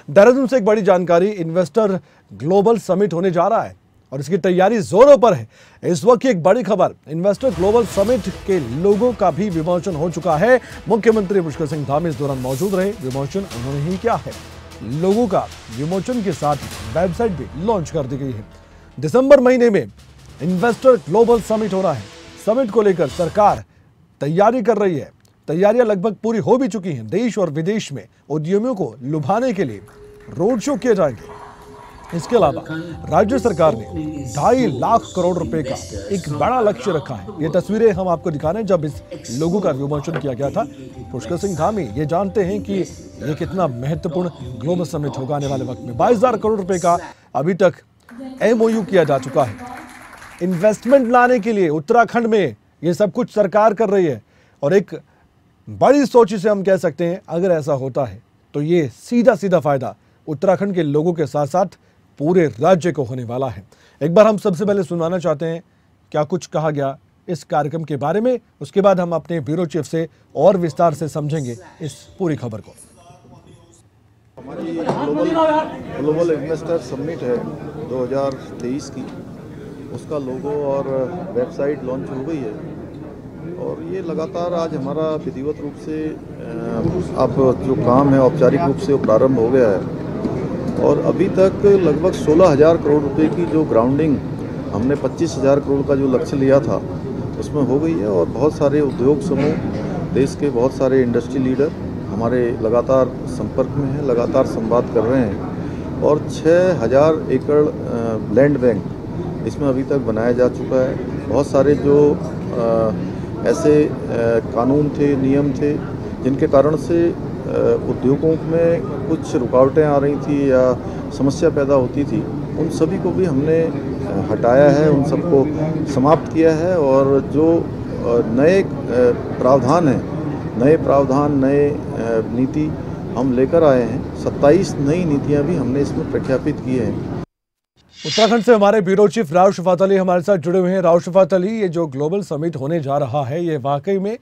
देहरादून से एक बड़ी जानकारी, इन्वेस्टर ग्लोबल समिट होने जा रहा है और इसकी तैयारी जोरों पर है। इस वक्त की एक बड़ी खबर, इन्वेस्टर ग्लोबल समिट के लोगों का भी विमोचन हो चुका है। मुख्यमंत्री पुष्कर सिंह धामी इस दौरान मौजूद रहे। विमोचन उन्होंने ही किया है। लोगों का विमोचन के साथ वेबसाइट भी लॉन्च कर दी गई है। दिसंबर महीने में इन्वेस्टर ग्लोबल समिट हो रहा है। समिट को लेकर सरकार तैयारी कर रही है। तैयारियां लगभग पूरी हो भी चुकी हैं। देश और विदेश में उद्यमियों को लुभाने के लिए रोड शो किए जाएंगे। इसके अलावा राज्य सरकार ने 2.5 लाख करोड़ रुपए का एक बड़ा लक्ष्य रखा है। ये तस्वीरें हम आपको दिखा रहे हैं जब इस लोगो का विमोचन किया गया था। पुष्कर सिंह धामी ये जानते हैं कि ये कितना महत्वपूर्ण ग्लोबल समिट होगा आने वाले वक्त में। 22,000 करोड़ रुपए का अभी तक MOU किया जा चुका है। इन्वेस्टमेंट लाने के लिए उत्तराखंड में ये सब कुछ सरकार कर रही है और एक बड़ी सोच से हम कह सकते हैं, अगर ऐसा होता है तो ये सीधा सीधा फायदा उत्तराखंड के लोगों के साथ साथ पूरे राज्य को होने वाला है। एक बार हम सबसे पहले सुनवाना चाहते हैं क्या कुछ कहा गया इस कार्यक्रम के बारे में, उसके बाद हम अपने ब्यूरो चीफ से और विस्तार से समझेंगे इस पूरी खबर को। हमारी ग्लोबल इन्वेस्टर समिट है 2023 की, उसका लोगो और वेबसाइट लॉन्च हो गई है और ये लगातार आज हमारा विधिवत रूप से अब जो काम है औपचारिक रूप से प्रारंभ हो गया है और अभी तक लगभग 16,000 करोड़ रुपए की जो ग्राउंडिंग हमने 25,000 करोड़ का जो लक्ष्य लिया था उसमें हो गई है और बहुत सारे उद्योग समूह, देश के बहुत सारे इंडस्ट्री लीडर हमारे लगातार संपर्क में हैं, लगातार संवाद कर रहे हैं और 6,000 एकड़ लैंड बैंक इसमें अभी तक बनाया जा चुका है। बहुत सारे जो ऐसे कानून थे, नियम थे जिनके कारण से उद्योगों में कुछ रुकावटें आ रही थी या समस्या पैदा होती थी, उन सभी को भी हमने हटाया है, उन सबको समाप्त किया है और जो नए प्रावधान हैं, नए नीति हम लेकर आए हैं। 27 नई नीतियां भी हमने इसमें प्रख्यापित की हैं। उत्तराखंड से हमारे ब्यूरो चीफ राव शफात अली हमारे साथ जुड़े हुए हैं। राव शफात अली, ये जो ग्लोबल समिट होने जा रहा है ये वाकई में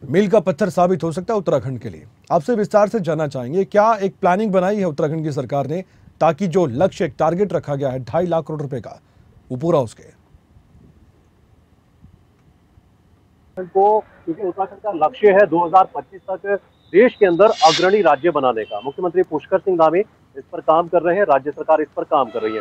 मील का पत्थर साबित हो सकता है उत्तराखंड के लिए। आपसे विस्तार से जानना चाहेंगे क्या एक प्लानिंग बनाई है उत्तराखंड की सरकार ने ताकि जो लक्ष्य, एक टारगेट रखा गया है 2.5 लाख करोड़ रुपए का, वो पूरा हो सके? क्योंकि उत्तराखंड का लक्ष्य है 2025 तक देश के अंदर अग्रणी राज्य बनाने का। मुख्यमंत्री पुष्कर सिंह धामी इस पर काम कर रहे हैं, राज्य सरकार इस पर काम कर रही है।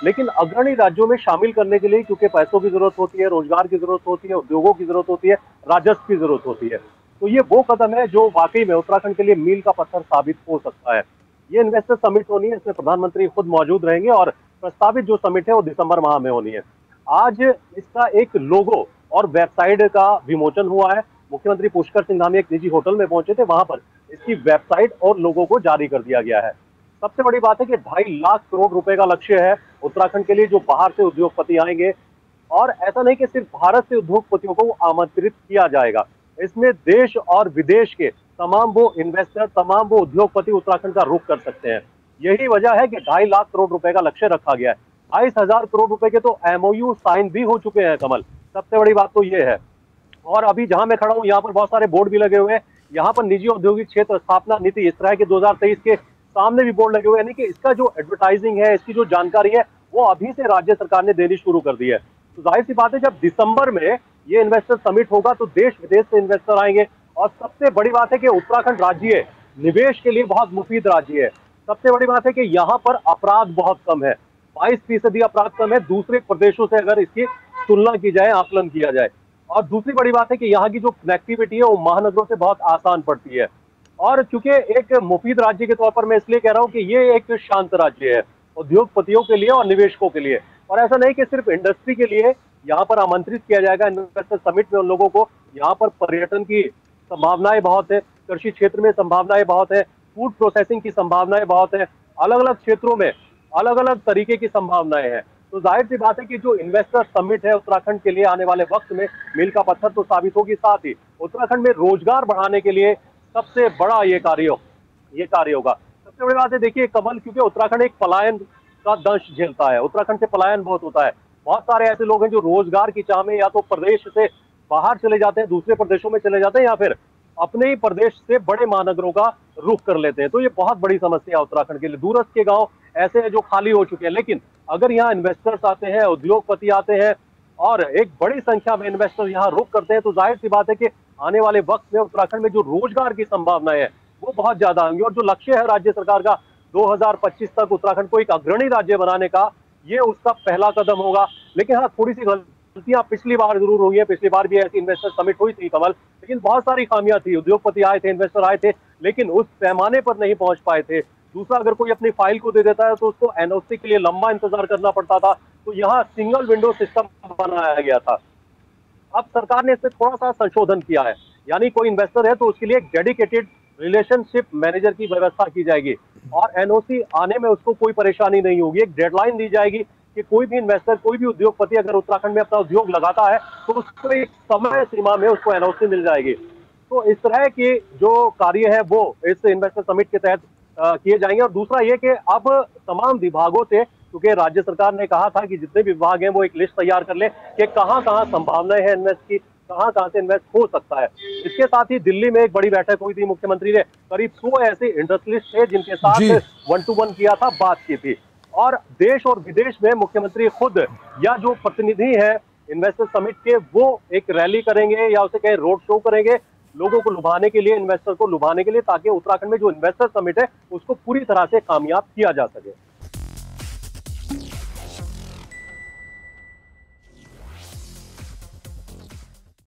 लेकिन अग्रणी राज्यों में शामिल करने के लिए क्योंकि पैसों की जरूरत होती है, रोजगार की जरूरत होती है, उद्योगों की जरूरत होती है, राजस्व की जरूरत होती है। तो ये वो कदम है जो वाकई में उत्तराखंड के लिए मील का पत्थर साबित हो सकता है। ये इन्वेस्टर समिट होनी है, इसमें प्रधानमंत्री खुद मौजूद रहेंगे और प्रस्तावित जो समिट है वो दिसंबर माह में होनी है। आज इसका एक लोगो और वेबसाइट का विमोचन हुआ है। मुख्यमंत्री पुष्कर सिंह धामी एक निजी होटल में पहुंचे थे, वहां पर इसकी वेबसाइट और लोगो को जारी कर दिया गया है। सबसे बड़ी बात है कि 2.5 लाख करोड़ रुपए का लक्ष्य है उत्तराखंड के लिए, जो बाहर से उद्योगपति आएंगे। और ऐसा नहीं कि सिर्फ भारत से उद्योगपतियों को आमंत्रित किया जाएगा, इसमें देश और विदेश के तमाम वो इन्वेस्टर, तमाम वो उद्योगपति उत्तराखंड का रुख कर सकते हैं। यही वजह है कि 2.5 लाख करोड़ रुपए का लक्ष्य रखा गया है। 22,000 करोड़ रुपए के तो MOU साइन भी हो चुके हैं। कमल, सबसे बड़ी बात तो ये है। और अभी जहां मैं खड़ा हूं यहाँ पर बहुत सारे बोर्ड भी लगे हुए हैं। यहाँ पर निजी औद्योगिक क्षेत्र स्थापना नीति इस तरह के 2023 के सामने भी बोर्ड लगे हुए हैं। यानी कि इसका जो एडवर्टाइजिंग है, इसकी जो जानकारी है वो अभी से राज्य सरकार ने देनी शुरू कर दी है। तो जाहिर सी बात है जब दिसंबर में ये इन्वेस्टर समिट होगा तो देश विदेश से इन्वेस्टर आएंगे। और सबसे बड़ी बात है कि उत्तराखंड राज्य निवेश के लिए बहुत मुफीद राज्य है। सबसे बड़ी बात है कि यहाँ पर अपराध बहुत कम है, 22% अपराध कम है दूसरे प्रदेशों से अगर इसकी तुलना की जाए, आकलन किया जाए। और दूसरी बड़ी बात है कि यहाँ की जो कनेक्टिविटी है वो महानगरों से बहुत आसान पड़ती है। और चूंकि एक मुफीद राज्य के तौर पर मैं इसलिए कह रहा हूँ कि ये एक शांत राज्य है उद्योगपतियों के लिए और निवेशकों के लिए। और ऐसा नहीं कि सिर्फ इंडस्ट्री के लिए यहाँ पर आमंत्रित किया जाएगा इन्वेस्टर समिट में उन लोगों को। यहाँ पर पर्यटन की संभावनाएं बहुत है, कृषि क्षेत्र में संभावनाएं बहुत है, फूड प्रोसेसिंग की संभावनाएं बहुत है, अलग अलग क्षेत्रों में अलग अलग तरीके की संभावनाएं हैं। तो जाहिर सी बात है कि जो इन्वेस्टर समिट है उत्तराखंड के लिए आने वाले वक्त में मील का पत्थर तो साबित होगी, साथ ही उत्तराखंड में रोजगार बढ़ाने के लिए सबसे बड़ा ये कार्य होगा। सबसे बड़ी बात है, देखिए कमल, क्योंकि उत्तराखंड एक पलायन का दंश झेलता है, उत्तराखंड से पलायन बहुत होता है। बहुत सारे ऐसे लोग हैं जो रोजगार की चाह में या तो प्रदेश से बाहर चले जाते हैं, दूसरे प्रदेशों में चले जाते हैं, या फिर अपने ही प्रदेश से बड़े महानगरों का रुख कर लेते हैं। तो ये बहुत बड़ी समस्या है उत्तराखंड के लिए। दूरस्थ के गांव ऐसे हैं जो खाली हो चुके हैं, लेकिन अगर यहाँ इन्वेस्टर्स आते हैं, उद्योगपति आते हैं और एक बड़ी संख्या में इन्वेस्टर यहाँ रुक करते हैं, तो जाहिर सी बात है कि आने वाले वक्त में उत्तराखंड में जो रोजगार की संभावनाएं है वो बहुत ज्यादा होंगी। और जो लक्ष्य है राज्य सरकार का 2025 तक उत्तराखंड को एक अग्रणी राज्य बनाने का, ये उसका पहला कदम होगा। लेकिन हाँ, थोड़ी सी गलतियां पिछली बार जरूर हुई है। पिछली बार भी ऐसी इन्वेस्टर समिट हुई थी कमल, लेकिन बहुत सारी खामियां थी। उद्योगपति आए थे, इन्वेस्टर आए थे, लेकिन उस पैमाने पर नहीं पहुंच पाए थे। दूसरा, अगर कोई अपनी फाइल को दे देता है तो उसको एनओसी के लिए लंबा इंतजार करना पड़ता था। तो यहाँ सिंगल विंडो सिस्टम बनाया गया था। अब सरकार ने इसमें थोड़ा सा संशोधन किया है, यानी कोई इन्वेस्टर है तो उसके लिए एक डेडिकेटेड रिलेशनशिप मैनेजर की व्यवस्था की जाएगी और एनओसी आने में उसको कोई परेशानी नहीं होगी। एक डेडलाइन दी जाएगी कि कोई भी इन्वेस्टर, कोई भी उद्योगपति अगर उत्तराखंड में अपना उद्योग लगाता है तो उसको एक समय सीमा में उसको एनओसी मिल जाएगी। तो इस तरह के जो कार्य है वो इस इन्वेस्टर समिट के तहत किए जाएंगे। और दूसरा ये कि अब तमाम विभागों से, क्योंकि राज्य सरकार ने कहा था कि जितने विभाग हैं वो एक लिस्ट तैयार कर ले कि कहां कहां संभावनाएं हैं इन्वेस्ट की, कहां कहां से इन्वेस्ट हो सकता है। इसके साथ ही दिल्ली में एक बड़ी बैठक हुई थी। मुख्यमंत्री ने करीब 100 ऐसे इंडस्ट्रियलिस्ट थे जिनके साथ 1-to-1 किया था, बात की थी। और देश और विदेश में मुख्यमंत्री खुद या जो प्रतिनिधि है इन्वेस्टर समिट के, वो एक रैली करेंगे या उसे कहे रोड शो करेंगे, लोगों को लुभाने के लिए, इन्वेस्टर को लुभाने के लिए, ताकि उत्तराखंड में जो इन्वेस्टर समिट है उसको पूरी तरह से कामयाब किया जा सके।